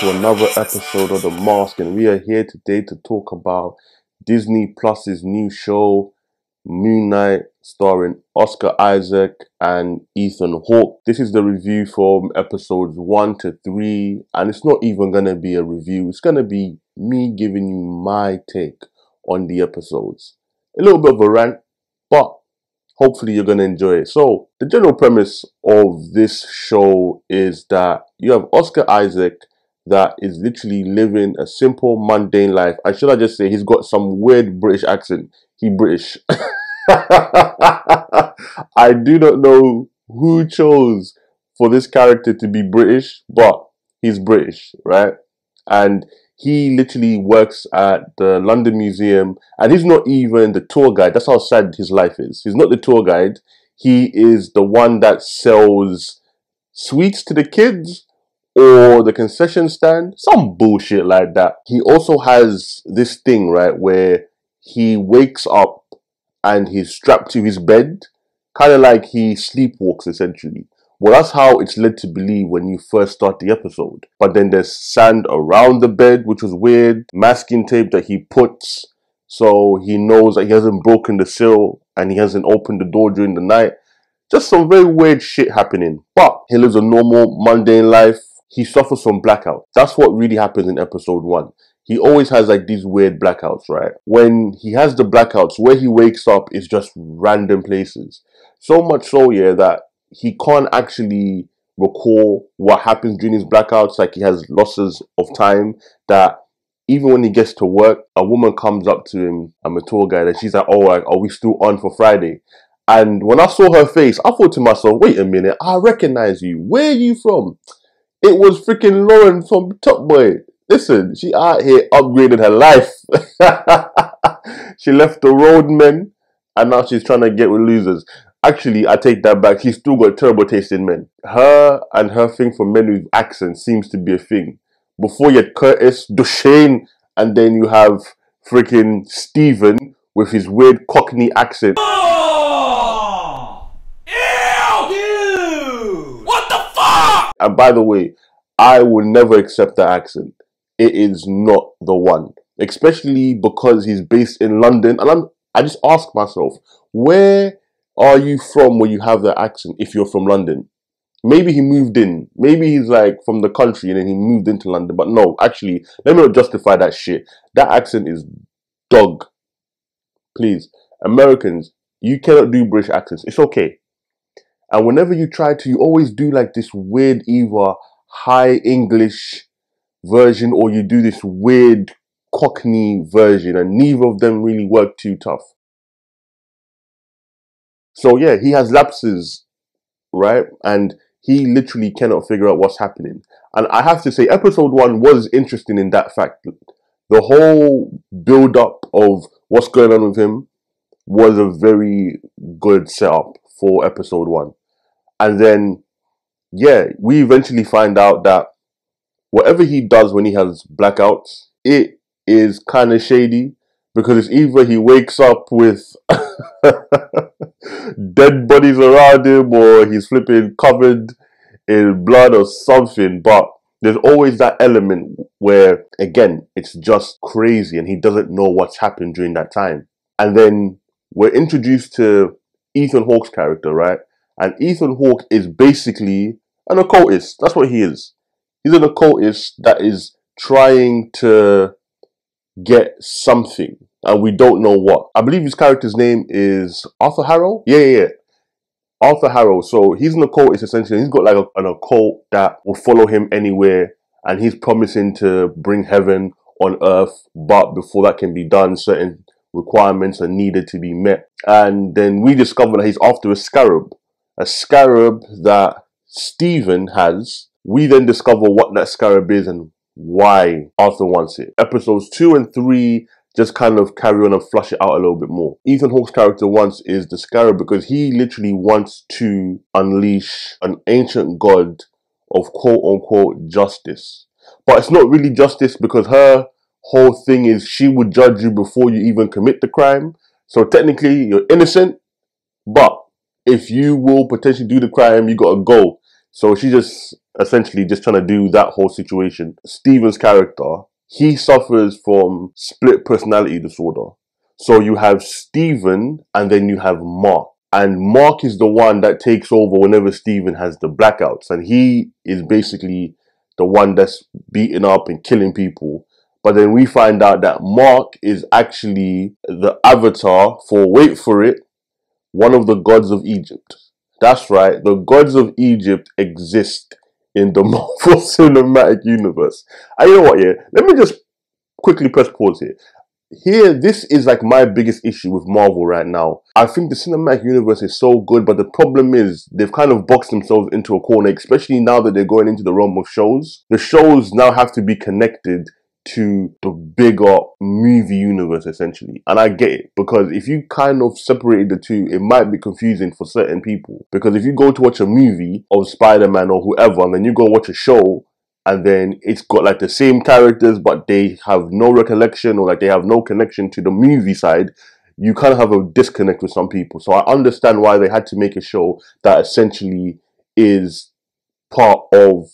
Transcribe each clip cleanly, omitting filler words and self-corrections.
to another episode of The Mask, and we are here today to talk about Disney Plus's new show, Moon Knight, starring Oscar Isaac and Ethan Hawke. This is the review from episodes 1 to 3, and it's not even going to be a review. It's going to be me giving you my take on the episodes. A little bit of a rant, but hopefully you're going to enjoy it. So, the general premise of this show is that you have Oscar Isaac that is literally living a simple, mundane life. And should I just say, he's got some weird British accent. He British. I do not know who chose for this character to be British, but he's British, right? And he literally works at the London Museum, and he's not even the tour guide. That's how sad his life is. He's not the tour guide. He is the one that sells sweets to the kids or the concession stand. Some bullshit like that. He also has this thing, right, where he wakes up and he's strapped to his bed, kind of like he sleepwalks, essentially. Well, that's how it's led to believe when you first start the episode. But then there's sand around the bed, which was weird. Masking tape that he puts so he knows that he hasn't broken the sill and he hasn't opened the door during the night. Just some very weird shit happening. But he lives a normal, mundane life. He suffers from blackout. That's what really happens in episode 1. He always has like these weird blackouts, right? When he has the blackouts, where he wakes up is just random places. So much so, yeah, that he can't actually recall what happens during his blackouts. Like, he has losses of time that even when he gets to work, a woman comes up to him, I'm a tour guide, and she's like, oh, like, are we still on for Friday? And when I saw her face, I thought to myself, wait a minute, I recognize you. Where are you from? It was freaking Lauren from Top Boy. Listen, she out here upgrading her life. She left the roadmen, and now she's trying to get with losers. Actually, I take that back. She's still got terrible taste in men. Her and her thing for men with accents seems to be a thing. Before you had Curtis, Duchesne, and then you have freaking Stephen with his weird Cockney accent. Oh! Ew! Dude! What the fuck? And by the way, I will never accept that accent. It is not the one. Especially because he's based in London. And I just ask myself, where are you from where you have that accent if you're from London? Maybe he moved in. Maybe he's like from the country and then he moved into London. But no, actually, let me not justify that shit. That accent is dog. Please. Americans, you cannot do British accents. It's okay. And whenever you try to, you always do like this weird either high English version or you do this weird Cockney version, and neither of them really work too tough. So yeah, he has lapses, right? And he literally cannot figure out what's happening. And I have to say, episode 1 was interesting in that fact. The whole build-up of what's going on with him was a very good setup for episode 1. And then, yeah, we eventually find out that whatever he does when he has blackouts, it is kind of shady. Because it's either he wakes up with dead bodies around him or he's flipping covered in blood or something. But there's always that element where, again, it's just crazy and he doesn't know what's happened during that time. And then we're introduced to Ethan Hawke's character, right? And Ethan Hawke is basically an occultist. That's what he is. He's an occultist that is trying to get something, and we don't know what. I believe his character's name is Arthur Harrow. Yeah. Arthur Harrow. So he's an occultist essentially. He's got like an occult that will follow him anywhere, and he's promising to bring heaven on earth. But before that can be done, certain requirements are needed to be met. And then we discover that he's after a scarab that Stephen has. We then discover what that scarab is and why Arthur wants it. Episodes 2 and 3 just kind of carry on and flush it out a little bit more. Ethan Hawke's character wants is the scarab because he literally wants to unleash an ancient god of quote-unquote justice. But it's not really justice because her whole thing is she would judge you before you even commit the crime. So technically you're innocent, but if you will potentially do the crime, you gotta go So she's just essentially just trying to do that whole situation. Steven's character, he suffers from split personality disorder. So you have Steven and then you have Mark. And Mark is the one that takes over whenever Steven has the blackouts. And he is basically the one that's beating up and killing people. But then we find out that Mark is actually the avatar for, wait for it, one of the gods of Egypt. That's right, the gods of Egypt exist in the Marvel Cinematic Universe. And you know what, yeah? Let me just quickly press pause here. This is like my biggest issue with Marvel right now. I think the cinematic universe is so good, but the problem is they've kind of boxed themselves into a corner, especially now that they're going into the realm of shows. The shows now have to be connected to the bigger movie universe, essentially. And I get it, because if you kind of separated the two, it might be confusing for certain people. Because if you go to watch a movie of Spider-Man or whoever, and then you go watch a show, and then it's got like the same characters, but they have no recollection or like they have no connection to the movie side, you kind of have a disconnect with some people. So I understand why they had to make a show that essentially is part of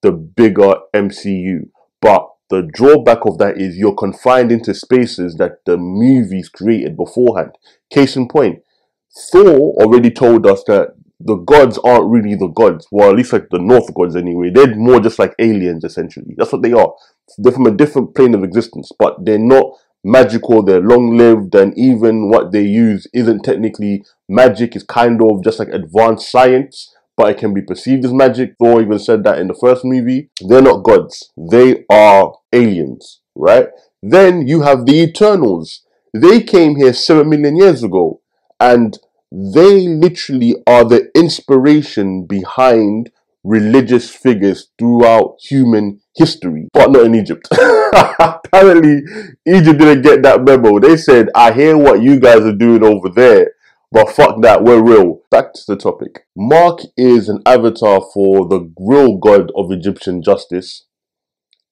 the bigger MCU. But the drawback of that is you're confined into spaces that the movies created beforehand. Case in point, Thor already told us that the gods aren't really the gods. Well, at least like the North gods anyway. They're more just like aliens, essentially. That's what they are. They're from a different plane of existence, but they're not magical. They're long-lived, and even what they use isn't technically magic. It's kind of just like advanced science, but it can be perceived as magic. Thor even said that in the first movie. They're not gods. They are aliens, right? Then you have the Eternals. They came here 7 million years ago, and they literally are the inspiration behind religious figures throughout human history, but not in Egypt. Apparently, Egypt didn't get that memo. They said, I hear what you guys are doing over there, but fuck that, we're real. Back to the topic. Mark is an avatar for the real god of Egyptian justice,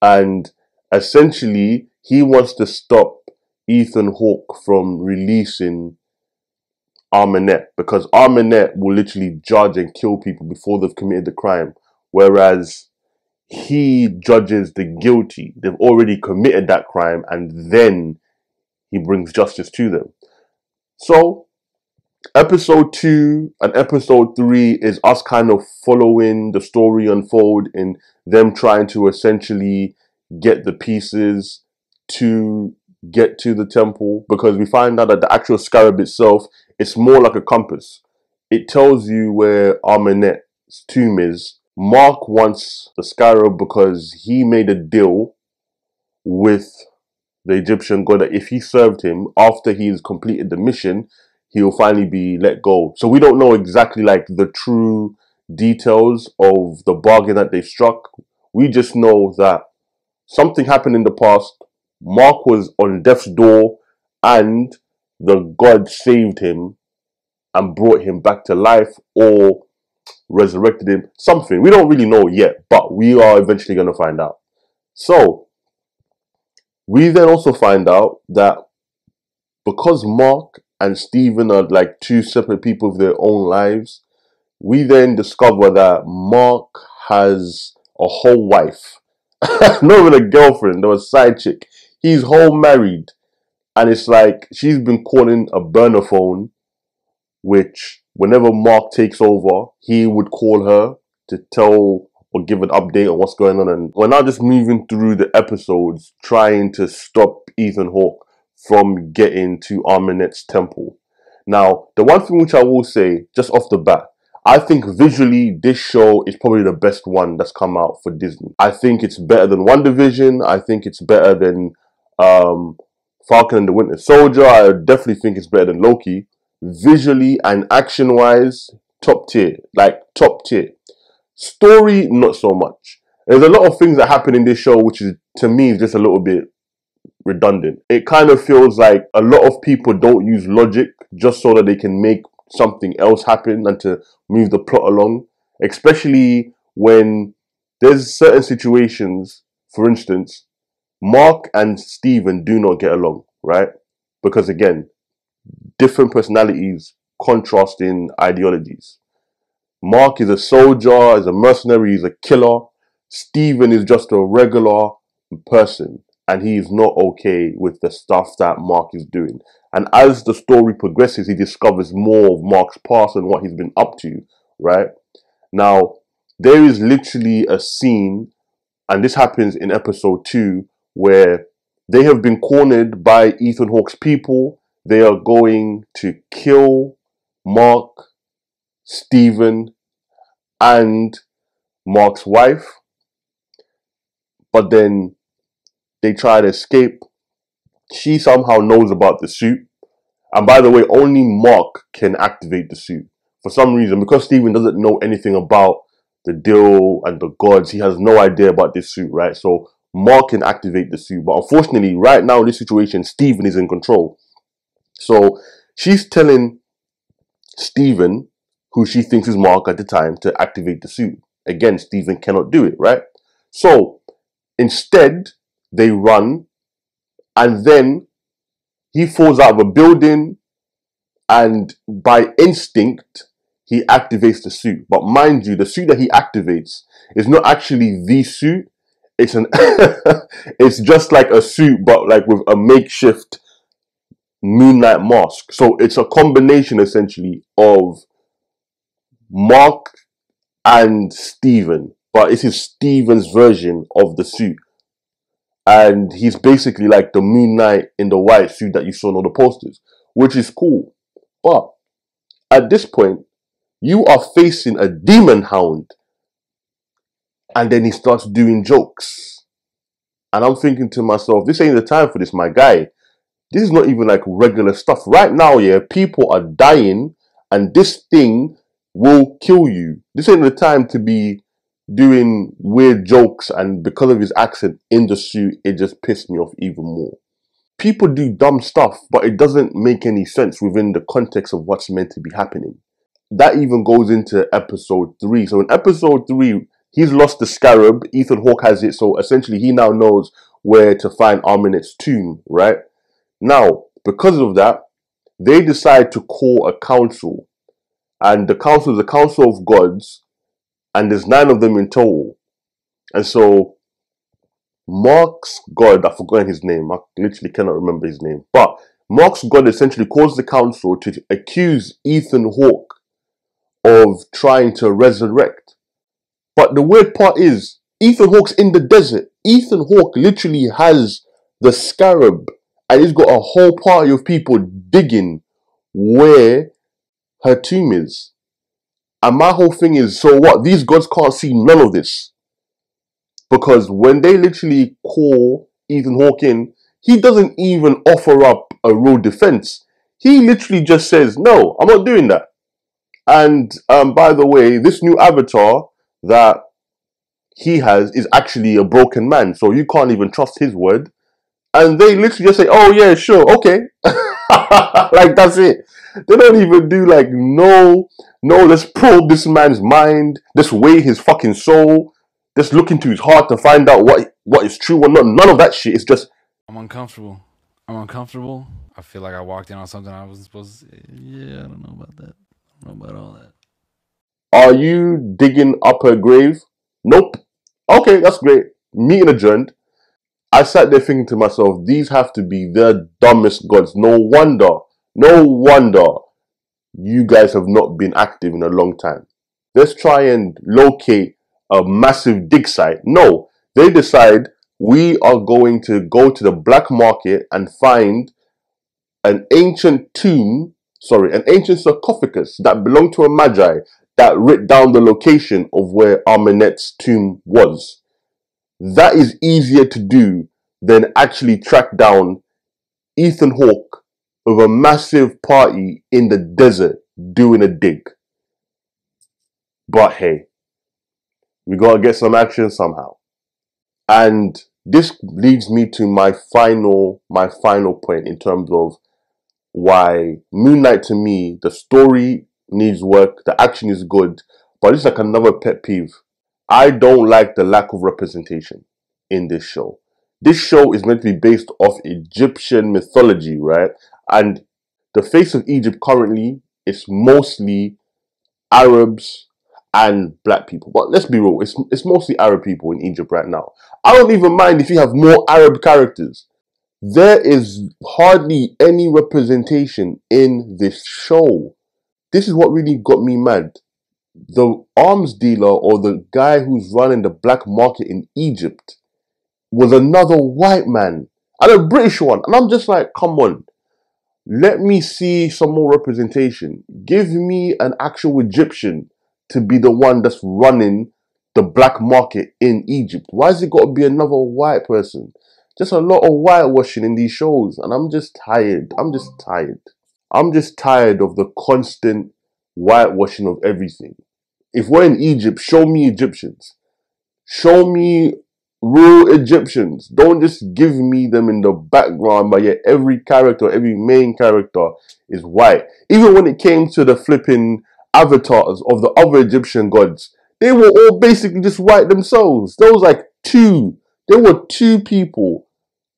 and essentially, he wants to stop Ethan Hawke from releasing M.A.S.K, because M.A.S.K will literally judge and kill people before they've committed the crime, whereas he judges the guilty. They've already committed that crime, and then he brings justice to them. So episode 2 and episode 3 is us kind of following the story unfold in them trying to essentially get the pieces to get to the temple, because we find out that the actual scarab itself, it's more like a compass. It tells you where M.A.S.K's tomb is. Mark wants the scarab because he made a deal with the Egyptian god that if he served him after he's completed the mission, he'll finally be let go. So we don't know exactly like the true details of the bargain that they struck. We just know that something happened in the past. Mark was on death's door, and the god saved him and brought him back to life, or resurrected him. Something. We don't really know yet, but we are eventually going to find out. So, we then also find out that because Mark and Steven are like two separate people with their own lives, we then discover that Mark has a whole wife. Not even a girlfriend, or a side chick. He's whole married. And it's like she's been calling a burner phone, which whenever Mark takes over, he would call her to tell or give an update on what's going on. And we're now just moving through the episodes, trying to stop Ethan Hawke from getting to M.A.S.K's temple. Now, the one thing which I will say, just off the bat, I think visually this show is probably the best one that's come out for Disney. I think it's better than WandaVision. I think it's better than Falcon and the Winter Soldier. I definitely think it's better than Loki. Visually and action-wise, top tier. Like, top tier. Story, not so much. There's a lot of things that happen in this show which is, to me, is just a little bit redundant. It kind of feels like a lot of people don't use logic just so that they can make something else happen and to move the plot along. Especially when there's certain situations, for instance, Mark and Steven do not get along, right? Because again, different personalities, contrasting ideologies. Mark is a soldier, is a mercenary, he's a killer. Steven is just a regular person, and he is not okay with the stuff that Mark is doing. And as the story progresses, he discovers more of Mark's past and what he's been up to, right? Now, there is literally a scene, and this happens in episode 2, where they have been cornered by Ethan Hawke's people. They are going to kill Mark, Steven, and Mark's wife. But then they try to escape. She somehow knows about the suit. And by the way, only Mark can activate the suit. For some reason, because Steven doesn't know anything about the deal and the gods, he has no idea about this suit, right? So Mark can activate the suit. But unfortunately, right now in this situation, Steven is in control. So she's telling Steven, who she thinks is Mark at the time, to activate the suit. Again, Steven cannot do it, right? So instead, they run, and then he falls out of a building, and by instinct, he activates the suit. But mind you, the suit that he activates is not actually the suit. It's an it's just like a suit, but like with a makeshift moonlight mask. So it's a combination essentially of Mark and Steven, but it is Steven's version of the suit. And he's basically like the Moon Knight in the white suit that you saw on all the posters, which is cool. But at this point, you are facing a demon hound, and then he starts doing jokes. And I'm thinking to myself, this ain't the time for this, my guy. This is not even like regular stuff. Right now, yeah, people are dying, and this thing will kill you. This ain't the time to be doing weird jokes, and because of his accent in the suit, it just pissed me off even more. People do dumb stuff, but it doesn't make any sense within the context of what's meant to be happening. That even goes into episode 3. So in episode 3, he's lost the scarab. Ethan Hawke has it, so essentially he now knows where to find Arminet's tomb, right? Now, because of that, they decide to call a council. And the council is a council of gods, and there's 9 of them in total. And so Mark's god, I've forgotten his name, I literally cannot remember his name, but Mark's god essentially calls the council to accuse Ethan Hawke of trying to resurrect. But the weird part is, Ethan Hawke's in the desert. Ethan Hawke literally has the scarab, and he's got a whole party of people digging where her tomb is. And my whole thing is, so what? These gods can't see none of this. Because when they literally call Ethan Hawke in, he doesn't even offer up a real defense. He literally just says, no, I'm not doing that. And by the way, this new avatar that he has is actually a broken man. So you can't even trust his word. And they literally just say, oh yeah, sure, okay. Like, that's it. They don't even do like, no, let's probe this man's mind. Let's weigh his fucking soul. Let's look into his heart to find out what is true or not. None of that shit. It's just, I'm uncomfortable. I feel like I walked in on something I wasn't supposed to say. Yeah, I don't know about that. I don't know about all that. are you digging up her grave? Nope. Okay, that's great. Meeting adjourned. I sat there thinking to myself, these have to be the dumbest gods. No wonder you guys have not been active in a long time. Let's try and locate a massive dig site. No, they decide we are going to go to the black market and find an ancient an ancient sarcophagus that belonged to a magi that writ down the location of where Arminet's tomb was. That is easier to do than actually track down Ethan Hawke with a massive party in the desert doing a dig. But hey, we gotta get some action somehow. And this leads me to my final point in terms of why Moon Knight, to me, the story needs work, the action is good, but it's like another pet peeve. I don't like the lack of representation in this show. This show is meant to be based off Egyptian mythology, right? And the face of Egypt currently is mostly Arabs and black people. But let's be real, it's mostly Arab people in Egypt right now. I don't even mind if you have more Arab characters. There is hardly any representation in this show. This is what really got me mad. The arms dealer or the guy who's running the black market in Egypt was another white man and a British one. And I'm just like, come on, let me see some more representation. Give me an actual Egyptian to be the one that's running the black market in Egypt. Why has it got to be another white person? Just a lot of whitewashing in these shows, and I'm just tired. I'm just tired. I'm just tired of the constant whitewashing of everything. If we're in Egypt, show me Egyptians. Show me real Egyptians. Don't just give me them in the background, but yet every character, every main character is white. Even when it came to the flipping avatars of the other Egyptian gods, they were all basically just white themselves. There was like two. There were two people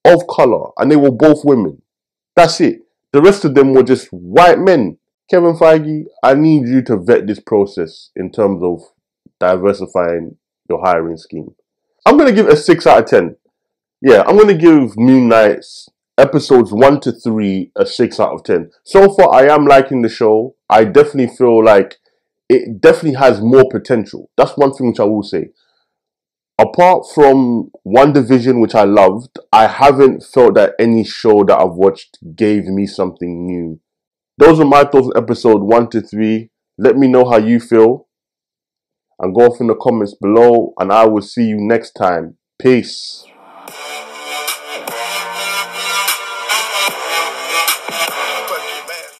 of color, and they were both women. That's it. The rest of them were just white men. Kevin Feige, I need you to vet this process in terms of diversifying your hiring scheme. I'm going to give it a 6 out of 10. Yeah, I'm going to give Moon Knight's episodes 1 to 3 a 6 out of 10. So far, I am liking the show. I definitely feel like it definitely has more potential. That's one thing which I will say. Apart from WandaVision, which I loved, I haven't felt that any show that I've watched gave me something new. Those are my thoughts on episode 1 to 3. Let me know how you feel. And go off in the comments below. And I will see you next time. Peace.